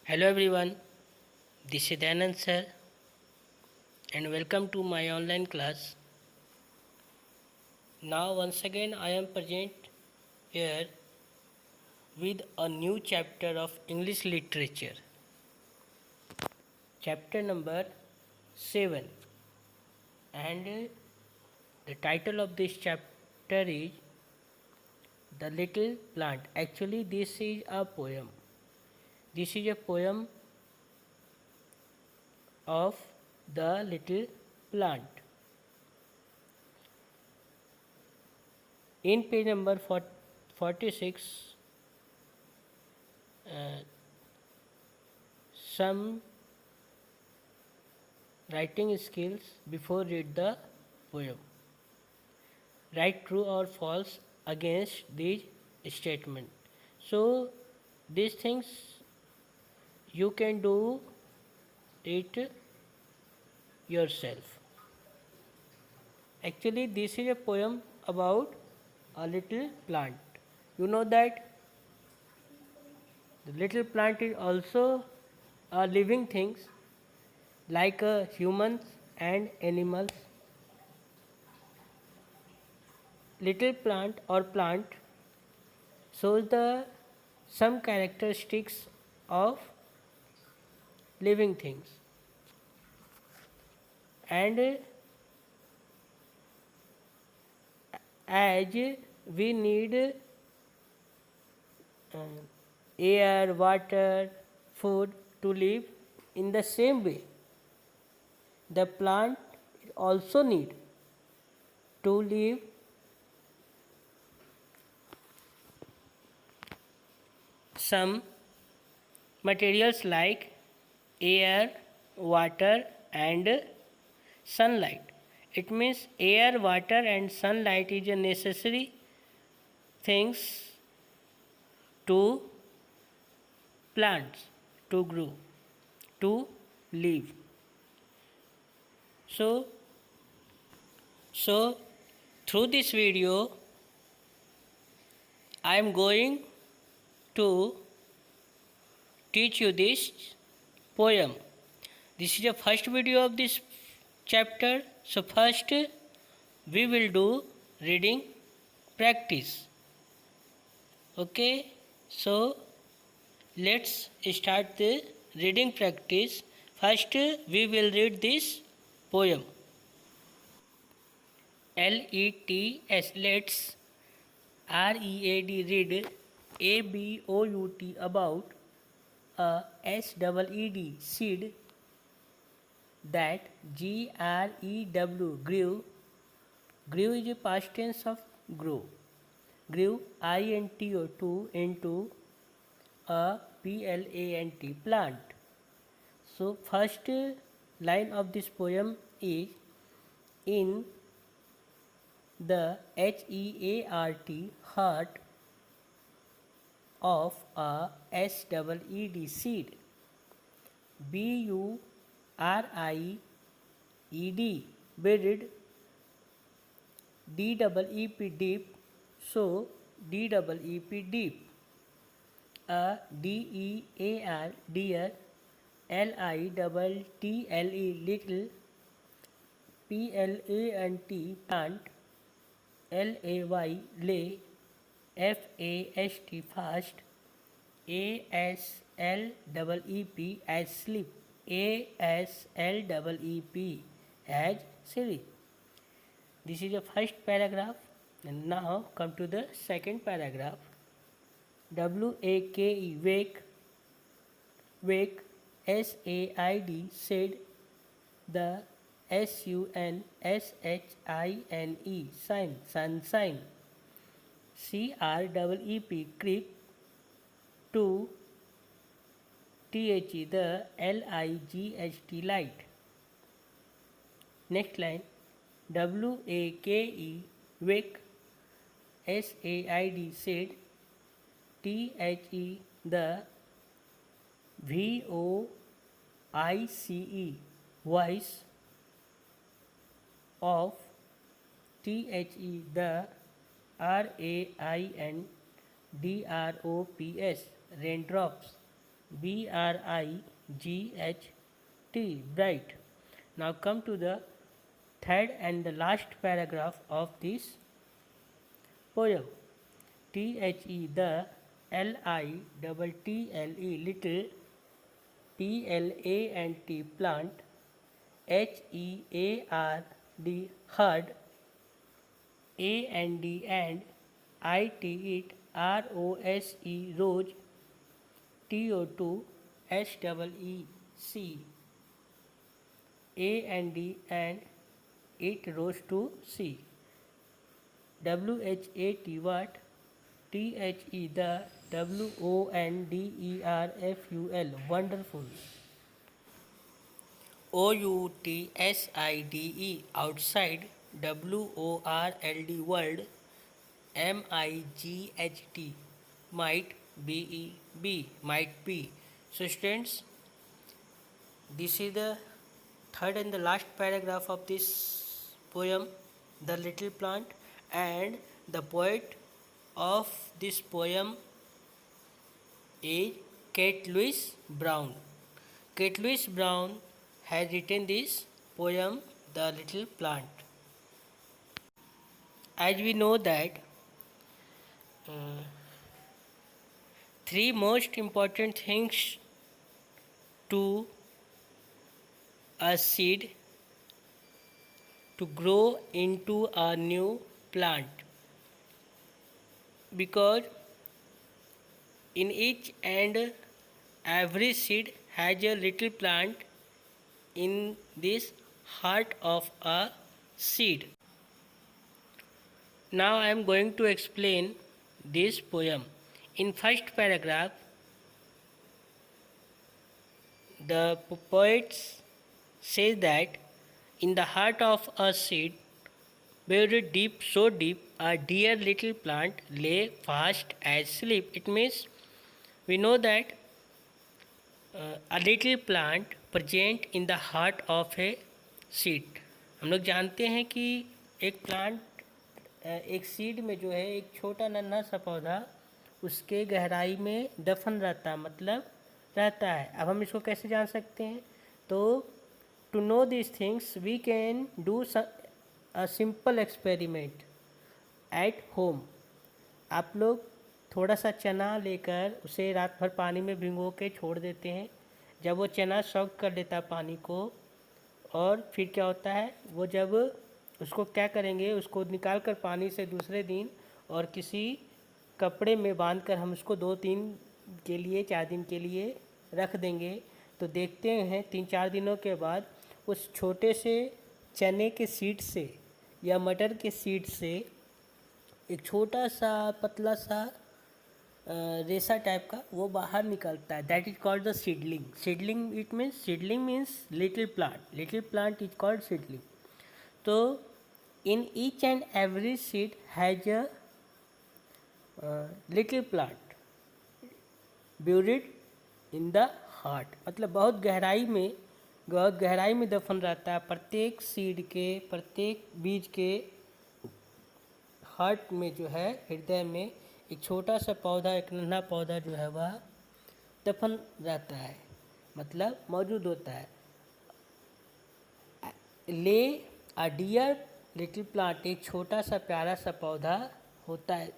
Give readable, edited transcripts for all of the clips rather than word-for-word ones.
Hello everyone, this is Anand sir and welcome to my online class. Now once again I am present here with a new chapter of English literature. Chapter number 7 and the title of this chapter is The Little Plant. Actually this is a poem. This is a poem of The Little Plant. In page number 46, some writing skills before read the poem. Write true or false against these statement. So these things you can do it yourself. Actually this is a poem about a little plant. You know that the little plant is also a living things like humans and animals. Little plant or plant shows the some characteristics of living things, and as we need air, water, food to live, in the same way the plant also need to live some materials like air, water and sunlight. It means air, water and sunlight is a necessary things to plants to grow, to live. So through this video I am going to teach you this poem. This is the first video of this chapter. So first we will do reading practice. Okay, so let's start the reading practice. First we will read this poem. LETS, let's. READ, read. ABOUT, about. SEED, seed. That. GREW, grew. Grew is a past tense of grow. Grew. INTO, to, into. A PLANT, plant. So first line of this poem is in the HEART, heart of a SEED, seed. BURIED, buried. DEEP, deep. So DEEP, deep. A DEAR, dear. LITTLE, little. PLANT, plant. LAY, lay. FAST, fast. ASLEEP, as sleep. ASLEEP, as silly. This is the first paragraph. And now come to the second paragraph. WAKE, wake. Wake. SAID, said. The SUNSHINE, sign, sunshine. CREEP, creep. To. THE, the. LIGHT, light. Next line. WAKE, wake. SAID, said. THE, the. VOICE, voice. Of. THE, the. RAINDROPS, raindrops. B-R-I-G-H-T, bright. Now come to the third and the last paragraph of this poem. T-H-E, the, L-I-T-T-L-E, little, P-L-A-N-T, plant, H-E-A-R-D, hard, A-N-D, and, I-T, it, R-O-S-E, rose, T-O-2, S-E-E-C, A-N-D, and, it rose to C. W-H-A-T, what, T-H-E, the, W-O-N-D-E-R-F-U-L, wonderful, O-U-T-S-I-D-E, outside, W-O-R-L-D, world, M-I-G-H-T, might, B-E-B, might be. So students, this is the third and the last paragraph of this poem, The Little Plant, and the poet of this poem is Kate Louise Brown. Kate Louise Brown has written this poem, The Little Plant. As we know that three most important things to a seed to grow into a new plant, because in each and every seed has a little plant in this heart of a seed. Now I am going to explain this poem. In first paragraph, the poet says that in the heart of a seed, buried deep, so deep, a dear little plant lay fast as sleep. It means we know that a little plant present in the heart of a seed. हम लोग जानते हैं कि एक plant एक seed में जो है एक छोटा नन्हा सा पौधा उसके गहराई में दफन रहता है, मतलब रहता है. अब हम इसको कैसे जान सकते हैं? तो to know this things we can do a simple experiment at home. आप लोग थोड़ा सा चना लेकर उसे रात भर पानी में भिगो के छोड़ देते हैं. जब वो चना सॉक कर लेता है पानी को, और फिर क्या होता है, वो जब उसको क्या करेंगे, उसको निकाल कर पानी से दूसरे दिन और किसी कपड़े में बांधकर हम उसको 2-3 के लिए 4 दिन के लिए रख देंगे. तो देखते हैं 3-4 दिनों के बाद उस छोटे से चने के सीड से या मटर के सीड से एक छोटा सा पतला सा रेसा टाइप का वो बाहर निकलता है. That is called the seedling. Seedling it means, seedling means little plant. Little plant is called seedling. तो in each and every seed has a little plant buried in the heart. मतलब बहुत गहराई में दफन रहता है. प्रत्येक सीड के, प्रत्येक बीज के हार्ट में जो है, हृदय में एक छोटा सा पौधा, एक नन्हा पौधा जो है वह दफन रहता है, मतलब मौजूद होता है. ले अ डियर लिटिल प्लांट, एक छोटा सा प्यारा सा पौधा होता है.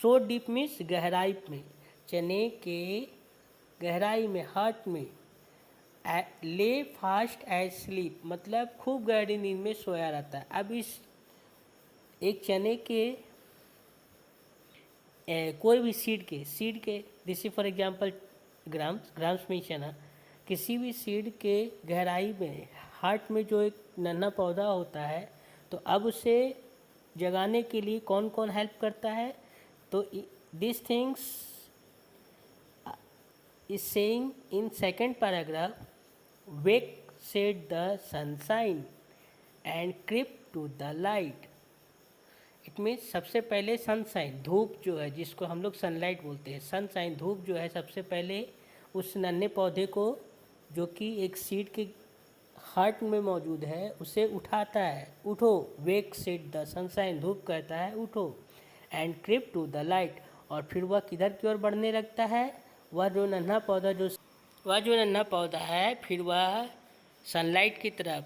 सो डीप मीन्स गहराई में, चने के गहराई में, हार्ट में. ले फास्ट एज स्लीप, मतलब खूब गहरी नींद में सोया रहता है. अब इस एक चने के कोई भी सीड के दिस फॉर एग्जांपल ग्राम्स में चना, किसी भी सीड के गहराई में, हार्ट में जो एक नन्हा पौधा होता है, तो अब उसे जगाने के लिए कौन कौन हेल्प करता है? तो this things is saying in second paragraph, wake set the sunshine and creep to the light. It means सबसे पहले सनशाइन, धूप जो है, जिसको हम लोग सनलाइट बोलते हैं, सनशाइन धूप जो है, सबसे पहले उस नन्हे पौधे को जो कि एक सीड के हार्ट में मौजूद है उसे उठाता है. उठो, वेक सेट द सनशाइन, धूप कहता है उठो. And creep to the light, और फिर वह किधर की ओर बढ़ने लगता है? वह जो नन्हा पौधा जो वह जो नन्हा पौधा है फिर वह सनलाइट की तरफ,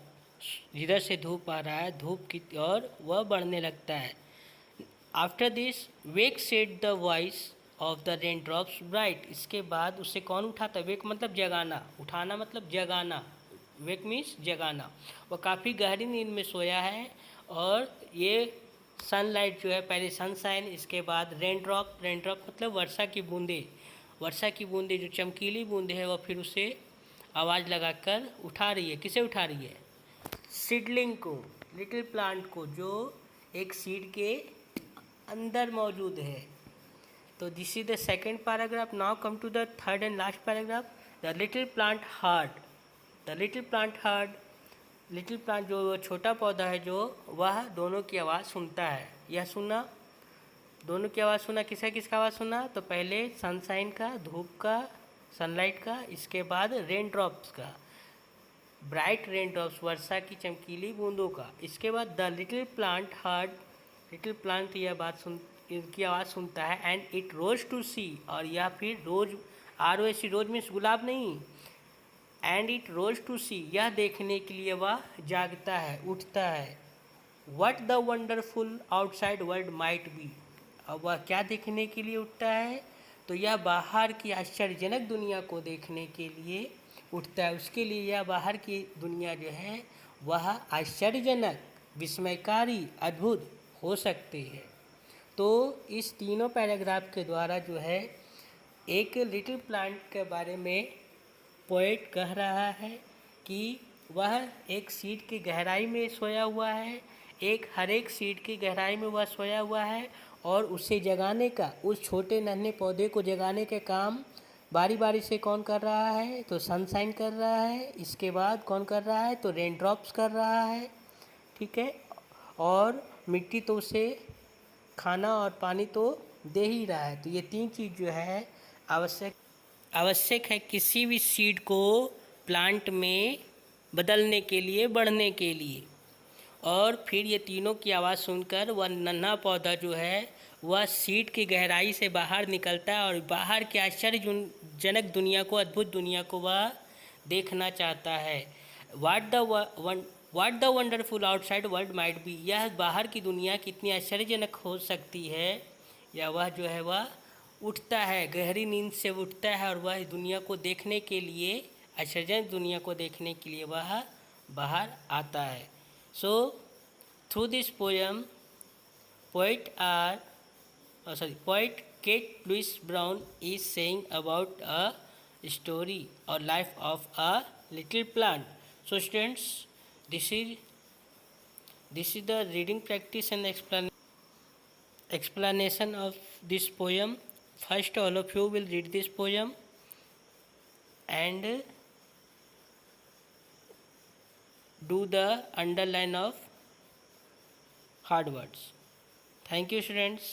जिधर से धूप आ रहा है धूप की ओर वह बढ़ने लगता है। After this wake set the voice of the rain drops bright. इसके बाद उसे कौन उठाता है? वेक मतलब जगाना, उठाना मतलब जगाना, वेक मीन्स जगाना। वह काफ़ी गहरी नींद में सोया है और ये सनलाइट जो है, पहले सनशाइन, इसके बाद रेन ड्रॉप, रेन ड्रॉप मतलब वर्षा की बूंदें, वर्षा की बूंदें जो चमकीली बूंदें है वह फिर उसे आवाज़ लगाकर उठा रही है। किसे उठा रही है? सीडलिंग को, लिटिल प्लांट को, जो एक सीड के अंदर मौजूद है। तो this is the second paragraph. Now come to the third and last paragraph. The little plant hard, the little plant hard, little plant जो छोटा पौधा है जो, वह दोनों की आवाज़ सुनता है। यह सुना, दोनों की आवाज़ सुना। किसका आवाज़ सुना? तो पहले सनशाइन का, धूप का, सनलाइट का, इसके बाद रेन ड्रॉप्स का, ब्राइट रेन ड्रॉप्स, वर्षा की चमकीली बूंदों का। इसके बाद the little plant hard, little plant यह बात सुन, इनकी आवाज़ सुनता है। एंड इट रोज टू सी, और यह फिर रोज, ROS, रोज मीन्स गुलाब नहीं, एंड इट रोज टू सी, यह देखने के लिए वह जागता है, उठता है। What the wonderful outside world might be. अब वह क्या देखने के लिए उठता है? तो यह बाहर की आश्चर्यजनक दुनिया को देखने के लिए उठता है। उसके लिए यह बाहर की दुनिया जो है वह आश्चर्यजनक, विस्मयकारी, अद्भुत हो सकती है। तो इस तीनों पैराग्राफ के द्वारा जो है एक लिटिल प्लांट के बारे में पोएट कह रहा है कि वह एक सीड की गहराई में सोया हुआ है, हर एक सीड की गहराई में वह सोया हुआ है, और उसे जगाने का, उस छोटे नन्हे पौधे को जगाने के काम बारी बारी से कौन कर रहा है? तो सनशाइन कर रहा है। इसके बाद कौन कर रहा है? तो रेन ड्रॉप्स कर रहा है, ठीक है। और मिट्टी तो उसे खाना और पानी तो दे ही रहा है। तो ये तीन चीज़ जो है आवश्यक है किसी भी सीड को प्लांट में बदलने के लिए, बढ़ने के लिए। और फिर ये तीनों की आवाज़ सुनकर वह नन्हा पौधा जो है वह सीड की गहराई से बाहर निकलता है और बाहर के आश्चर्यजनक दुनिया को, अद्भुत दुनिया को वह देखना चाहता है। What the wonderful outside world might be, यह बाहर की दुनिया कितनी आश्चर्यजनक हो सकती है, या वह जो है वह उठता है, गहरी नींद से उठता है और वह दुनिया को देखने के लिए, आश्चर्यजनक दुनिया को देखने के लिए वह बाहर आता है। So through this poem poet Kate Louise Brown is saying about a story or life of a little plant. So students, this is the reading practice and explanation of this poem. First, all of you will read this poem and do the underline of hard words. Thank you, students.